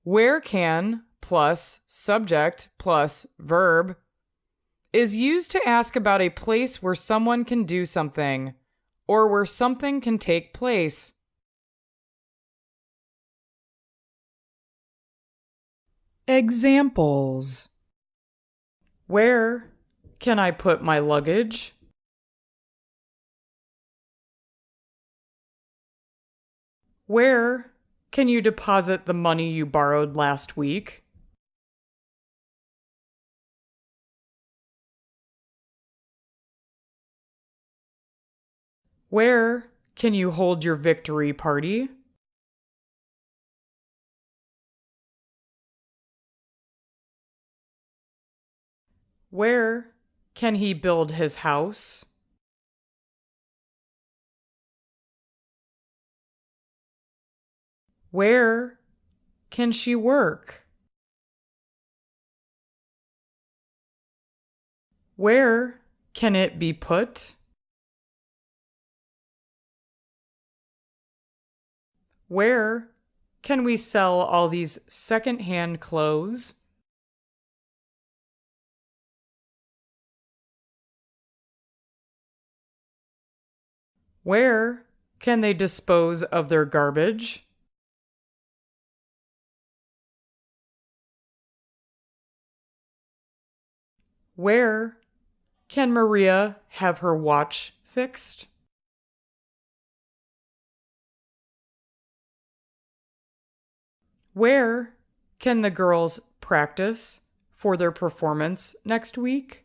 Where can plus subject plus verb is used to ask about a place where someone can do something or where something can take place. Examples. Where can I put my luggage? Where can you deposit the money you borrowed last week? Where can you hold your victory party? Where can he build his house? Where can she work? Where can it be put? Where can we sell all these second-hand clothes? Where can they dispose of their garbage? Where can Maria have her watch fixed? Where can the girls practice for their performance next week?